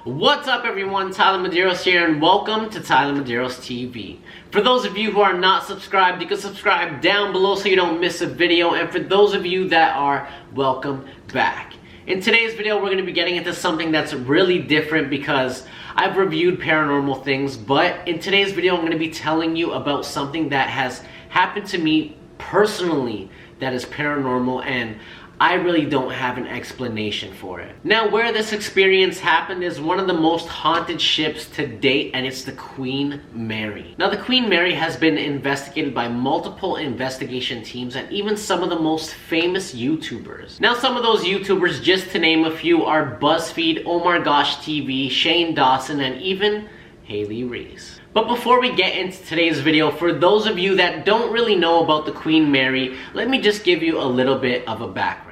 What's up everyone, Tyler Medeiros here and welcome to TylerMedeirosTV. For those of you who are not subscribed, you can subscribe down below so you don't miss a video, and for those of you that are, welcome back. In today's video we're going to be getting into something that's really different because I've reviewed paranormal things, but in today's video I'm going to be telling you about something that has happened to me personally that is paranormal, and I really don't have an explanation for it. Now, where this experience happened is one of the most haunted ships to date, and it's the Queen Mary. Now, the Queen Mary has been investigated by multiple investigation teams and even some of the most famous YouTubers. Now, some of those YouTubers, just to name a few, are BuzzFeed, Oh My Gosh TV, Shane Dawson, and even Haley Reese. But before we get into today's video, for those of you that don't really know about the Queen Mary, let me just give you a little bit of a background.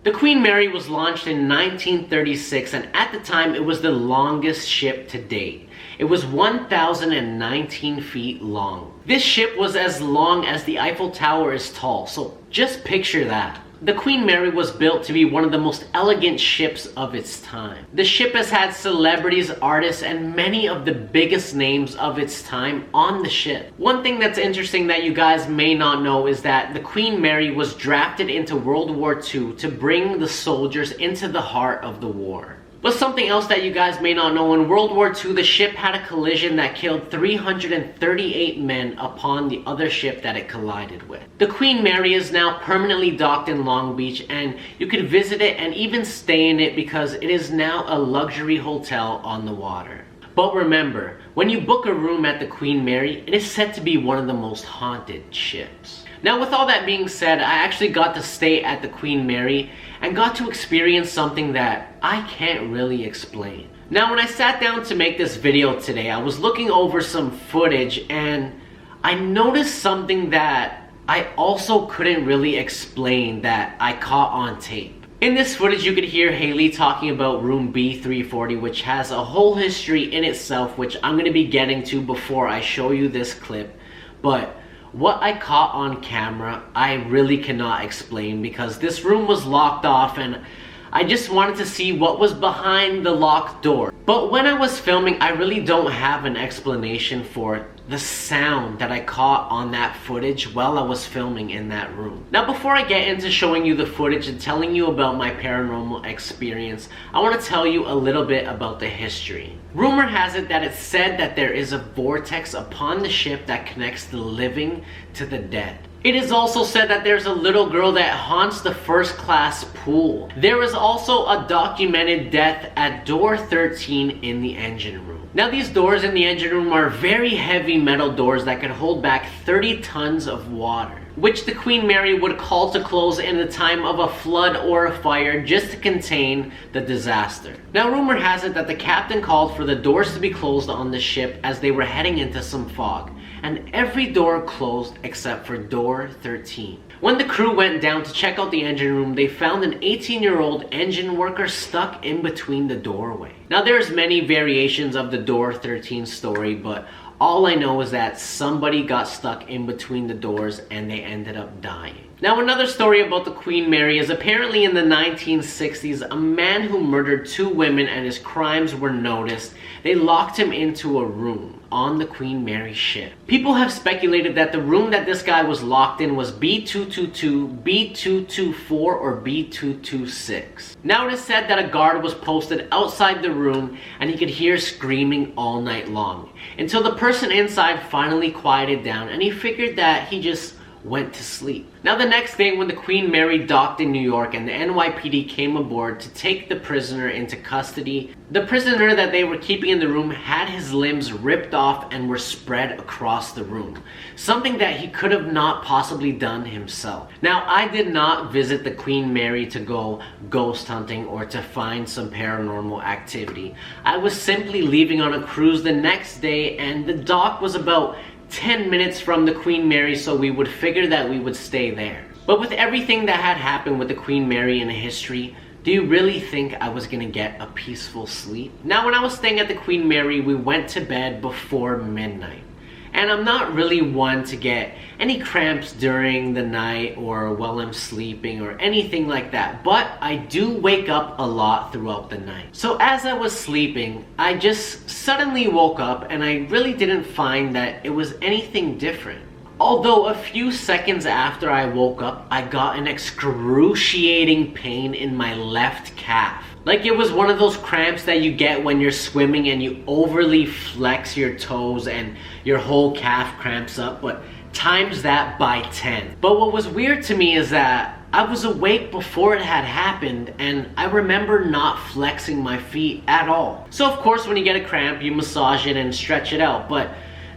The Queen Mary was launched in 1936, and at the time it was the longest ship to date. It was 1,019 feet long. This ship was as long as the Eiffel Tower is tall, so just picture that. The Queen Mary was built to be one of the most elegant ships of its time. The ship has had celebrities, artists, and many of the biggest names of its time on the ship. One thing that's interesting that you guys may not know is that the Queen Mary was drafted into World War II to bring the soldiers into the heart of the war. But something else that you guys may not know, in World War II, the ship had a collision that killed 338 men upon the other ship that it collided with. The Queen Mary is now permanently docked in Long Beach, and you can visit it and even stay in it because it is now a luxury hotel on the water. But remember, when you book a room at the Queen Mary, it is said to be one of the most haunted ships. Now, with all that being said, I actually got to stay at the Queen Mary and got to experience something that I can't really explain. Now, when I sat down to make this video today, I was looking over some footage and I noticed something that I also couldn't really explain that I caught on tape. In this footage, you could hear Haley talking about room B340, which has a whole history in itself, which I'm going to be getting to before I show you this clip. But what I caught on camera, I really cannot explain because this room was locked off and I just wanted to see what was behind the locked door. But when I was filming, I really don't have an explanation for the sound that I caught on that footage while I was filming in that room. Now, before I get into showing you the footage and telling you about my paranormal experience, I want to tell you a little bit about the history. Rumor has it that it's said that there is a vortex upon the ship that connects the living to the dead. It is also said that there's a little girl that haunts the first class pool. There is also a documented death at door 13 in the engine room. Now, these doors in the engine room are very heavy metal doors that could hold back 30 tons of water, which the Queen Mary would call to close in the time of a flood or a fire just to contain the disaster. Now, rumor has it that the captain called for the doors to be closed on the ship as they were heading into some fog, and every door closed except for door 13. When the crew went down to check out the engine room, they found an 18-year-old engine worker stuck in between the doorway. Now, there's many variations of the door 13 story, but all I know is that somebody got stuck in between the doors and they ended up dying. Now, another story about the Queen Mary is apparently in the 1960s, a man who murdered 2 women and his crimes were noticed. They locked him into a room on the Queen Mary ship. People have speculated that the room that this guy was locked in was B222, B224, or B226. Now, it is said that a guard was posted outside the room and he could hear screaming all night long until the person inside finally quieted down and he figured that he just went to sleep. Now, the next day when the Queen Mary docked in New York and the NYPD came aboard to take the prisoner into custody, the prisoner that they were keeping in the room had his limbs ripped off and were spread across the room, something that he could have not possibly done himself. Now, I did not visit the Queen Mary to go ghost hunting or to find some paranormal activity. I was simply leaving on a cruise the next day and the dock was about 10 minutes from the Queen Mary, so we would figure that we would stay there. But with everything that had happened with the Queen Mary in history, do you really think I was gonna get a peaceful sleep? Now, when I was staying at the Queen Mary, we went to bed before midnight. And I'm not really one to get any cramps during the night or while I'm sleeping or anything like that. But I do wake up a lot throughout the night. So as I was sleeping, I just suddenly woke up and I really didn't find that it was anything different. Although a few seconds after I woke up, I got an excruciating pain in my left calf. Like it was one of those cramps that you get when you're swimming and you overly flex your toes and your whole calf cramps up, but times that by 10. But what was weird to me is that I was awake before it had happened and I remember not flexing my feet at all. So of course when you get a cramp, you massage it and stretch it out, but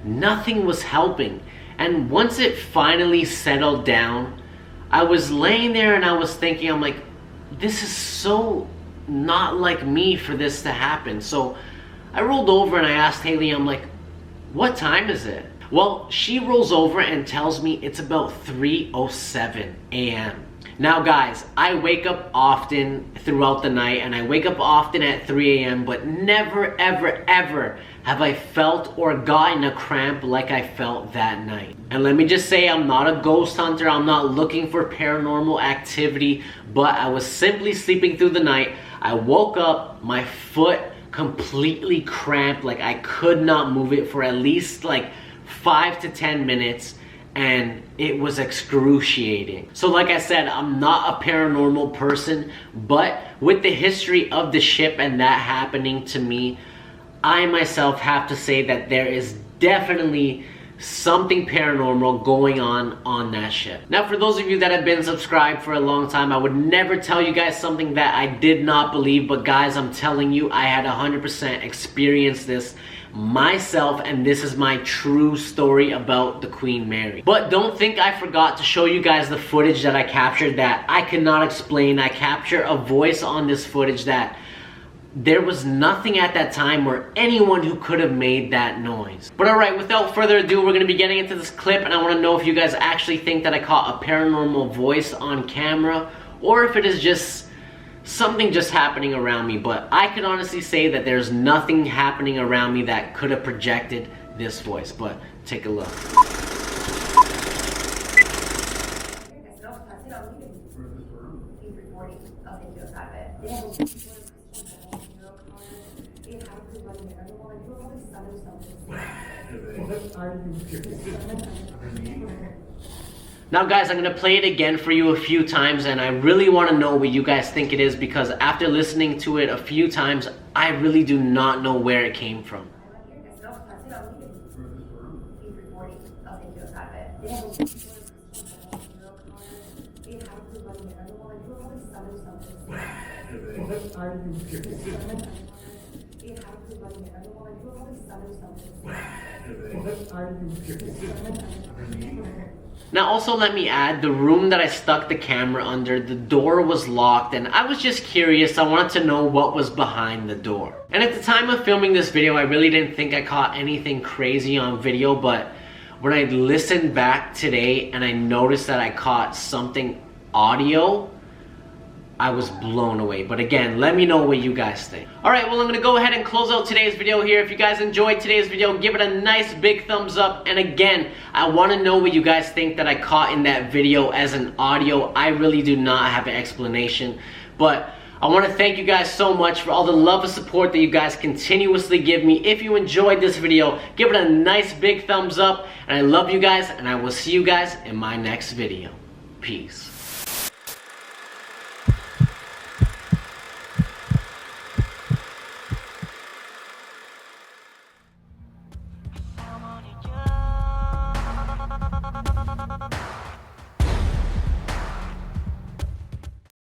nothing was helping. And once it finally settled down, I was laying there and I was thinking, I'm like, this is so not like me for this to happen. So I rolled over and I asked Haley, I'm like, what time is it? Well, she rolls over and tells me it's about 3:07 a.m. Now guys, I wake up often throughout the night and I wake up often at 3 a.m. but never ever ever have I felt or gotten a cramp like I felt that night. And let me just say, I'm not a ghost hunter, I'm not looking for paranormal activity, but I was simply sleeping through the night. I woke up, my foot completely cramped, like I could not move it for at least like 5 to 10 minutes. and it was excruciating. So like I said, I'm not a paranormal person, but with the history of the ship and that happening to me, I myself have to say that there is definitely something paranormal going on that ship. Now, for those of you that have been subscribed for a long time, I would never tell you guys something that I did not believe, but guys, I'm telling you, I had 100% experienced this myself, and this is my true story about the Queen Mary. But don't think I forgot to show you guys the footage that I captured that I cannot explain. I capture a voice on this footage that there was nothing at that time or anyone who could have made that noise. But alright, without further ado, we're going to be getting into this clip, and I want to know if you guys actually think that I caught a paranormal voice on camera, or if it is just something just happening around me. But I can honestly say that there's nothing happening around me that could have projected this voice. But take a look. Now guys, I'm going to play it again for you a few times, and I really want to know what you guys think it is, because after listening to it a few times, I really do not know where it came from. Now also let me add, the room that I stuck the camera under, the door was locked, and I was just curious. I wanted to know what was behind the door. And at the time of filming this video, I really didn't think I caught anything crazy on video, but when I listened back today and I noticed that I caught something audio, I was blown away. But again, let me know what you guys think. Alright, well, I'm going to go ahead and close out today's video here. If you guys enjoyed today's video, give it a nice big thumbs up. And again, I want to know what you guys think that I caught in that video as an audio. I really do not have an explanation. But I want to thank you guys so much for all the love and support that you guys continuously give me. If you enjoyed this video, give it a nice big thumbs up. And I love you guys, and I will see you guys in my next video. Peace. I wanted you.